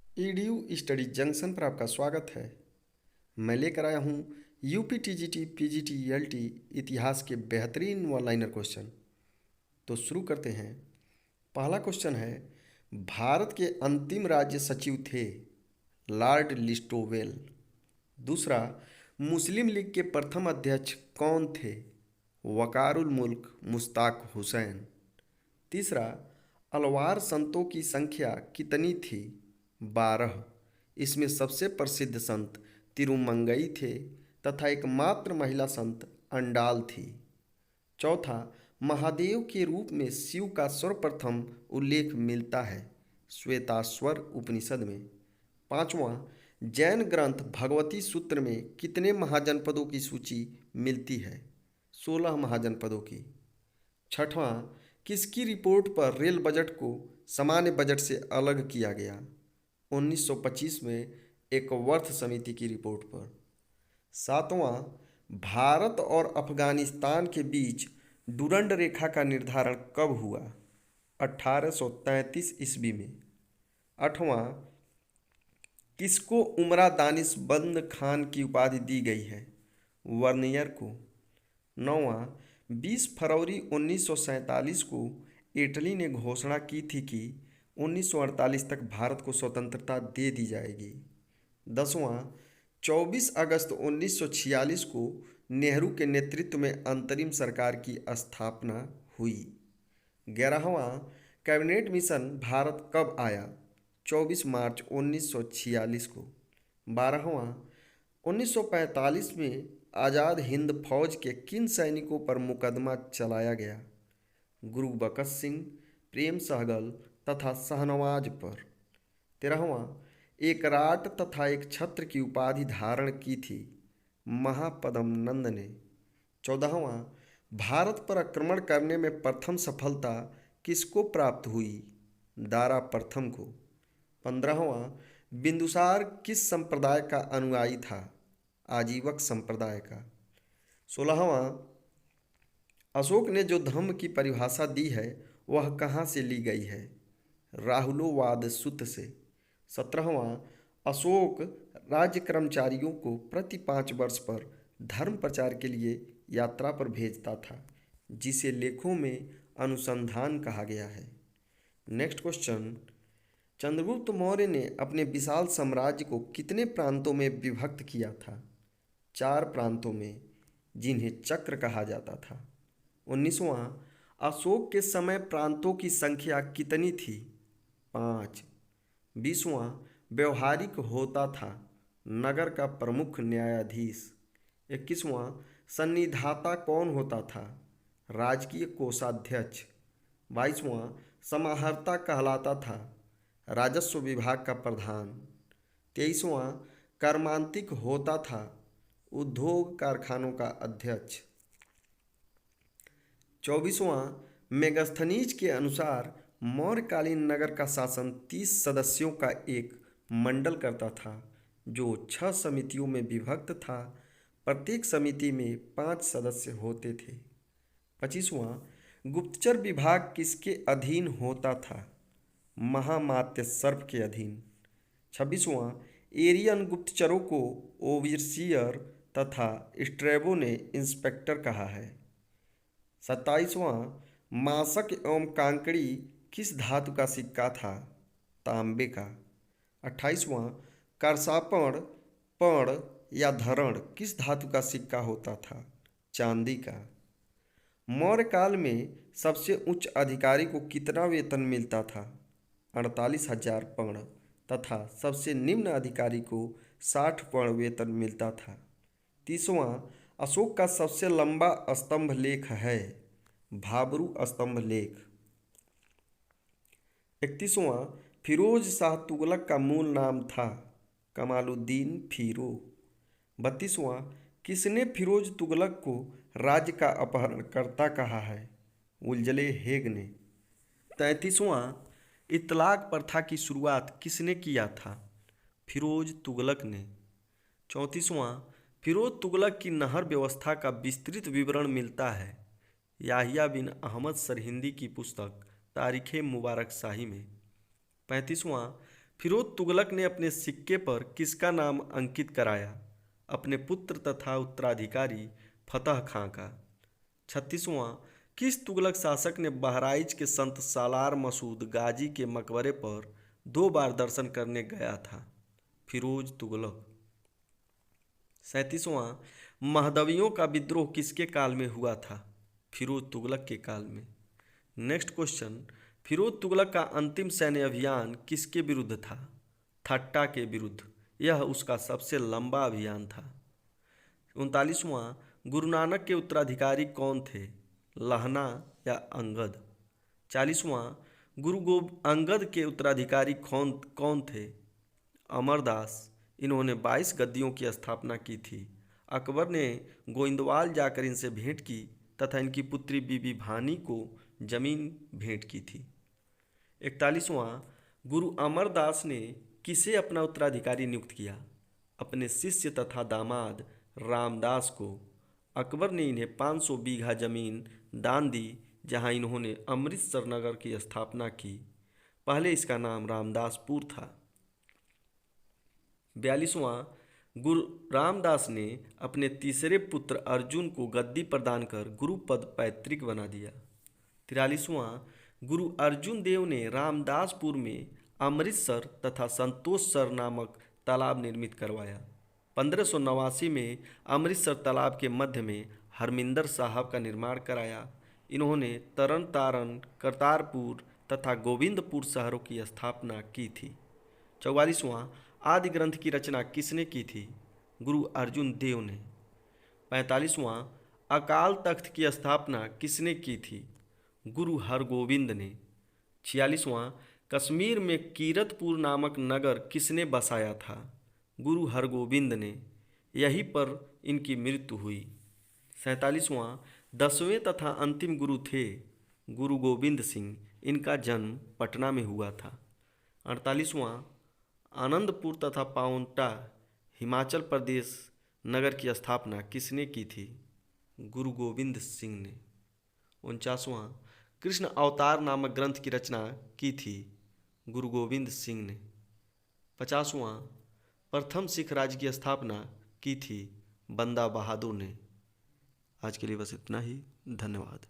EDU study junction पर आपका स्वागत है। मैं लेकर आया हूँ यूपी टीजीटी पीजीटी एलटी इतिहास के बेहतरीन वन लाइनर क्वेश्चन। तो शुरू करते हैं। पहला क्वेश्चन है, भारत के अंतिम राज्य सचिव थे लॉर्ड लिस्टोवेल। दूसरा, मुस्लिम लीग के प्रथम अध्यक्ष कौन थे? वकारुल मुल्क मुश्ताक हुसैन। तीसरा, अलवार संतों की संख्या कितनी थी? 12। इसमें सबसे प्रसिद्ध संत तिरुमंगई थे तथा एकमात्र महिला संत अंडाल थी। चौथा, महादेव के रूप में शिव का सर्वप्रथम उल्लेख मिलता है श्वेताश्वर उपनिषद में। पांचवा, जैन ग्रंथ भगवती सूत्र में कितने महाजनपदों की सूची मिलती है? 16 महाजनपदों की। छठवां, किसकी रिपोर्ट पर रेल बजट को सामान्य बजट से अलग किया गया? 1925 में एक वर्थ समिति की रिपोर्ट पर। सातवां, भारत और अफगानिस्तान के बीच डुरंड रेखा का निर्धारण कब हुआ? 1833 ईस्वी में। आठवां, किसको उमरा दानिश बंद खान की उपाधि दी गई है? वर्नियर को। नौवां, 20 फरवरी 1947 को इटली ने घोषणा की थी कि 1948 तक भारत को स्वतंत्रता दे दी जाएगी। 10वां, 24 अगस्त 1946 को नेहरू के नेतृत्व में अंतरिम सरकार की स्थापना हुई। 11वां, कैबिनेट मिशन भारत कब आया? 24 मार्च 1946 को। 12वां, 1945 में आज़ाद हिंद फौज के किन सैनिकों पर मुकदमा चलाया गया? गुरबख्श सिंह, प्रेम सहगल तथा शाहनवाज पर। 13वां, एक राट तथा एक छत्र की उपाधि धारण की थी महापद्म नंद ने। 14वां, भारत पर आक्रमण करने में प्रथम सफलता किसको प्राप्त हुई? दारा प्रथम को। 15वां, बिंदुसार किस संप्रदाय का अनुयायी था? आजीवक संप्रदाय का। 16वां, अशोक ने जो धम्म की परिभाषा दी है वह कहाँ से ली गई है? राहुलोवाद सूत्र से। 17वां, अशोक राज्य कर्मचारियों को प्रति 5 वर्ष पर धर्म प्रचार के लिए यात्रा पर भेजता था जिसे लेखों में अनुसंधान कहा गया है। नेक्स्ट क्वेश्चन, चंद्रगुप्त मौर्य ने अपने विशाल साम्राज्य को कितने प्रांतों में विभक्त किया था? 4 प्रांतों में, जिन्हें चक्र कहा जाता था। 19वां, अशोक के समय प्रांतों की संख्या कितनी थी? 5। 20वां, व्यवहारिक होता था नगर का प्रमुख न्यायाधीश। 21वां, सन्निधाता कौन होता था? राजकीय कोषाध्यक्ष। 22वां, समाहर्ता कहलाता था राजस्व विभाग का प्रधान। 23वां, कर्मांतिक होता था उद्योग कारखानों का अध्यक्ष। 24वां, मेगास्थनीज के अनुसार मौर्यकालीन नगर का शासन 30 सदस्यों का एक मंडल करता था जो 6 समितियों में विभक्त था। प्रत्येक समिति में 5 सदस्य होते थे। 25वां, गुप्तचर विभाग किसके अधीन होता था? महामात्य सर्प के अधीन। 26वां, एरियन गुप्तचरों को ओवरसियर तथा स्ट्रैबो ने इंस्पेक्टर कहा है। 27वां, मासक एवं कांकड़ी किस धातु का सिक्का था? तांबे का। 28वां, करसापण पण या धरण किस धातु का सिक्का होता था? चांदी का। मौर्य काल में सबसे उच्च अधिकारी को कितना वेतन मिलता था? 48,000 पर्ण तथा सबसे निम्न अधिकारी को 60 पर्ण वेतन मिलता था। 30वां, अशोक का सबसे लंबा स्तंभ लेख है भाबरू स्तंभ लेख। 31वां, फिरोज शाह तुगलक का मूल नाम था कमालुद्दीन फिरो। 32वां, किसने फिरोज तुगलक को राज्य का अपहरणकर्ता कहा है? उलजले हेग ने। 33वां, इतलाक प्रथा की शुरुआत किसने किया था? फिरोज तुगलक ने। 34वां, फिरोज तुगलक की नहर व्यवस्था का विस्तृत विवरण मिलता है याहिया बिन अहमद सरहिंदी की पुस्तक तारीख़ मुबारक शाही में। 35वां, फिरोज तुगलक ने अपने सिक्के पर किसका नाम अंकित कराया? अपने पुत्र तथा उत्तराधिकारी फतह खां का। 36वां, किस तुगलक शासक ने बहराइच के संत सालार मसूद गाजी के मकबरे पर 2 बार दर्शन करने गया था? फिरोज तुगलक। 37वां, महदवियों का विद्रोह किसके काल में हुआ था? फिरोज तुगलक के काल में। नेक्स्ट क्वेश्चन, फिरोज तुगलक का अंतिम सैन्य अभियान किसके विरुद्ध था? ठट्टा के विरुद्ध। यह उसका सबसे लंबा अभियान था। 39वां, गुरु नानक के उत्तराधिकारी कौन थे? लहना या अंगद? 40वां, अंगद के उत्तराधिकारी कौन कौन थे? अमरदास। इन्होंने 22 गद्दियों की स्थापना की थी। अकबर ने गोइंदवाल जाकर इनसे भेंट की तथा इनकी पुत्री बीबी भानी को जमीन भेंट की थी। 41वां, गुरु अमरदास ने किसे अपना उत्तराधिकारी नियुक्त किया? अपने शिष्य तथा दामाद रामदास को। अकबर ने इन्हें 500 बीघा जमीन दान दी जहां इन्होंने अमृतसर नगर की स्थापना की। पहले इसका नाम रामदासपुर था। 42वां, गुरु रामदास ने अपने तीसरे पुत्र अर्जुन को गद्दी प्रदान कर गुरु पद पैतृक बना दिया। 43वां, गुरु अर्जुन देव ने रामदासपुर में अमृतसर तथा संतोषसर नामक तालाब निर्मित करवाया। 1589 में अमृतसर तालाब के मध्य में हरमिंदर साहब का निर्माण कराया। इन्होंने तरन तारण, करतारपुर तथा गोविंदपुर शहरों की स्थापना की थी। 44वां, आदि ग्रंथ की रचना किसने की थी? गुरु अर्जुन देव ने। 45वां, अकाल तख्त की स्थापना किसने की थी? गुरु हरगोविंद ने। 46वां, कश्मीर में कीरतपुर नामक नगर किसने बसाया था? गुरु हरगोविंद ने। यहीं पर इनकी मृत्यु हुई। 47वां, 10वें तथा अंतिम गुरु थे गुरु गोविंद सिंह। इनका जन्म पटना में हुआ था। 48वां, आनंदपुर तथा पाउंटा हिमाचल प्रदेश नगर की स्थापना किसने की थी? गुरु गोविंद सिंह ने। 49वां, कृष्ण अवतार नामक ग्रंथ की रचना की थी गुरु गोविंद सिंह ने। 50वां, प्रथम सिख राज्य की स्थापना की थी बंदा बहादुर ने। आज के लिए बस इतना ही। धन्यवाद।